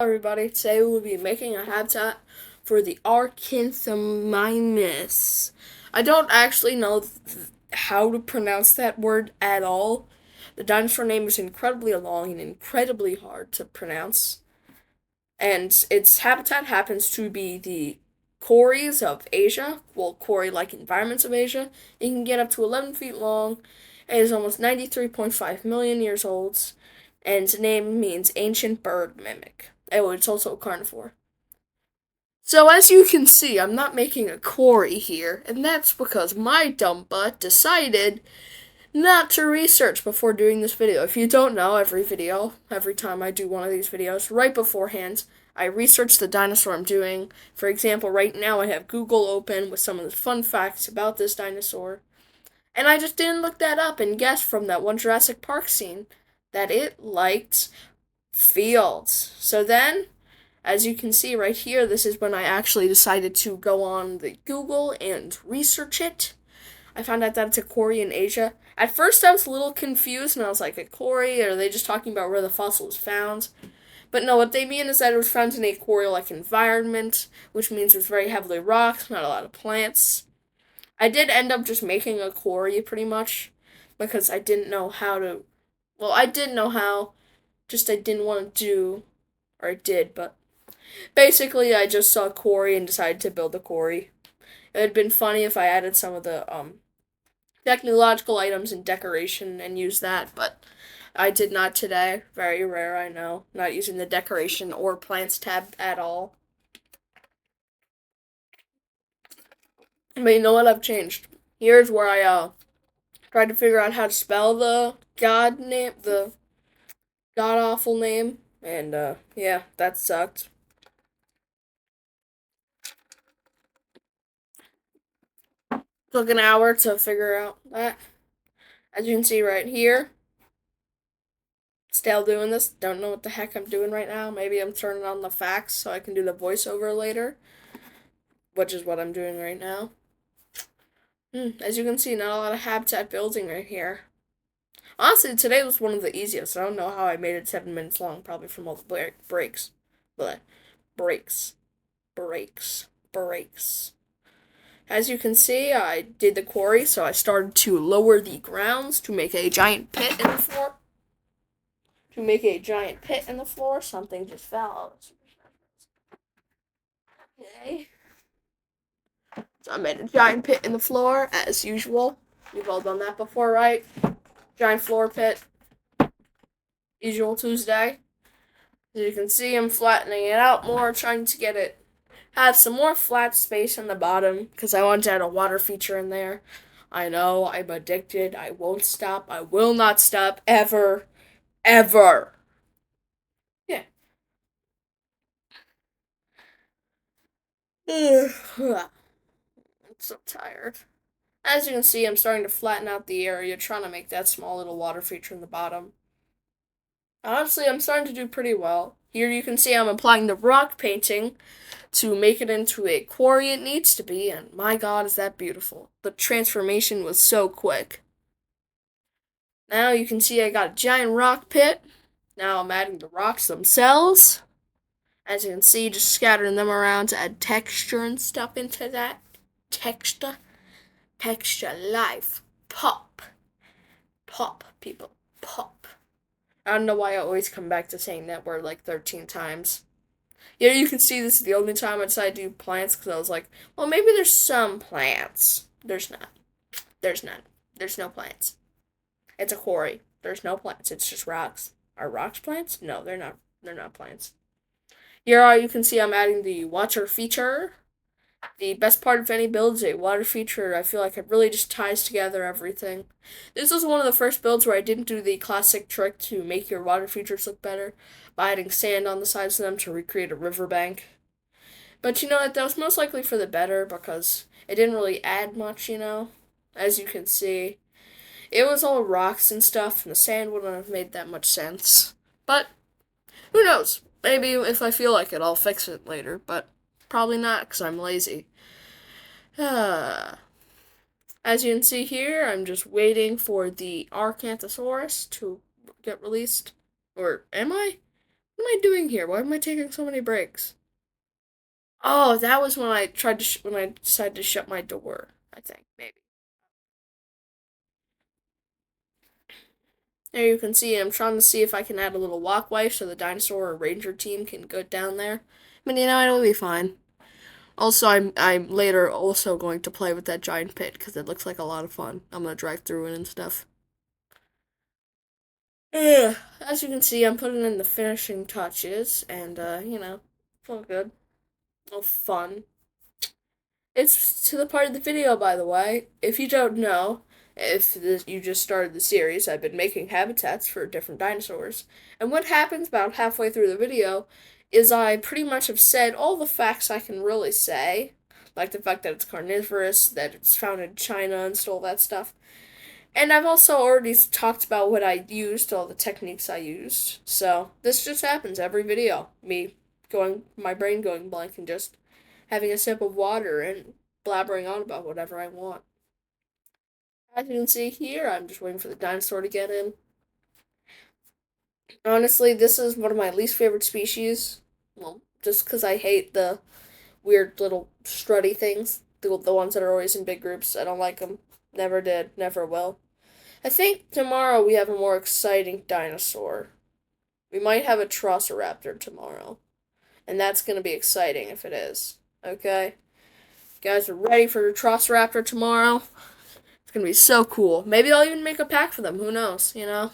Everybody, today we'll be making a habitat for the Archinthamys. I don't actually know how to pronounce that word at all. The dinosaur name is incredibly long and incredibly hard to pronounce, and its habitat happens to be the Cories of Asia, well, Cory-like environments of Asia. It can get up to 11 feet long. It is almost 93.5 million years old, and its name means ancient bird mimic. Oh, it's also a carnivore. So as you can see, I'm not making a quarry here, and that's because my dumb butt decided not to research before doing this video. If you don't know, every time I do one of these videos, right beforehand, I research the dinosaur I'm doing. For example, right now I have Google open with some of the fun facts about this dinosaur. And I just didn't look that up and guessed from that one Jurassic Park scene that it liked fields. So then, as you can see right here, this is when I actually decided to go on the Google and research it. I found out that it's a quarry in Asia. At first, I was a little confused, and I was like, a quarry? Are they just talking about where the fossil was found? But no, what they mean is that it was found in a quarry-like environment, which means it's very heavily rocked, not a lot of plants. I did end up just making a quarry, pretty much, because I didn't know how to. Well, I did know how, just I didn't want to do, or I did, but basically, I just saw a quarry and decided to build a quarry. It had been funny if I added some of the technological items and decoration and use that, but I did not today. Very rare, I know. Not using the decoration or plants tab at all. But you know what? I've changed. Here's where I tried to figure out how to spell the god awful name, and yeah, that sucked. Took an hour to figure out that. As you can see right here, still doing this. Don't know what the heck I'm doing right now. Maybe I'm turning on the facts so I can do the voiceover later, which is what I'm doing right now. As you can see, not a lot of habitat building right here. Honestly, today was one of the easiest. I don't know how I made it 7 minutes long, probably from all the breaks. But breaks, breaks. As you can see, I did the quarry, so I started to lower the grounds to make a giant pit in the floor. Something just fell. Okay. So I made a giant pit in the floor, as usual. You've all done that before, right? Giant floor pit. Usual Tuesday. As you can see, I'm flattening it out more, trying to get it have some more flat space on the bottom, because I want to add a water feature in there. I know, I'm addicted. I won't stop. I will not stop, ever. Ever. Yeah. I'm so tired. As you can see, I'm starting to flatten out the area, trying to make that small little water feature in the bottom. Honestly, I'm starting to do pretty well. Here you can see I'm applying the rock painting to make it into a quarry it needs to be, and my god, is that beautiful. The transformation was so quick. Now you can see I got a giant rock pit. Now I'm adding the rocks themselves. As you can see, just scattering them around to add texture and stuff into that. Texture. Texture life. Pop. Pop, people. Pop. I don't know why I always come back to saying that word like 13 times. Yeah, you can see this is the only time I decided to do plants because I was like, well, maybe there's some plants. There's not. There's none. There's no plants. It's a quarry. There's no plants. It's just rocks. Are rocks plants? No, they're not. They're not plants. Here you can see I'm adding the water feature. The best part of any build is a water feature. I feel like it really just ties together everything. This was one of the first builds where I didn't do the classic trick to make your water features look better by adding sand on the sides of them to recreate a riverbank. But you know what? That was most likely for the better because it didn't really add much, as you can see. It was all rocks and stuff, and the sand wouldn't have made that much sense. But who knows? Maybe if I feel like it, I'll fix it later, but probably not because I'm lazy. As you can see here, I'm just waiting for the Arcanthosaurus to get released. Or am I? What am I doing here? Why am I taking so many breaks? Oh, that was when I tried to when I decided to shut my door. I think maybe. There you can see I'm trying to see if I can add a little walkway so the dinosaur or ranger team can go down there. But it'll be fine. Also, I'm later also going to play with that giant pit because it looks like a lot of fun. I'm gonna drive through it and stuff. Ugh. As you can see, I'm putting in the finishing touches, and it's all good, all fun. It's to the part of the video, by the way. If you don't know, if you just started the series, I've been making habitats for different dinosaurs. And what happens about halfway through the video is I pretty much have said all the facts I can really say, like the fact that it's carnivorous, that it's found in China, and all that stuff. And I've also already talked about what I used, all the techniques I used. So this just happens every video. My brain going blank and just having a sip of water and blabbering on about whatever I want. As you can see here, I'm just waiting for the dinosaur to get in. Honestly, this is one of my least favorite species. Well, just because I hate the weird little strutty things, the ones that are always in big groups. I don't like them. Never did, never will. I think tomorrow we have a more exciting dinosaur. We might have a Trossoraptor tomorrow. And that's going to be exciting if it is. Okay? You guys are ready for the Trossoraptor tomorrow? It's going to be so cool. Maybe I'll even make a pack for them. Who knows? You know?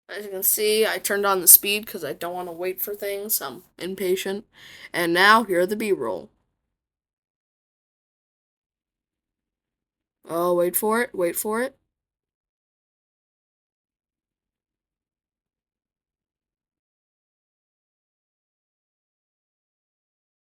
As you can see, I turned on the speed because I don't want to wait for things. I'm impatient. And now, here are the B-roll. Oh, wait for it. Wait for it.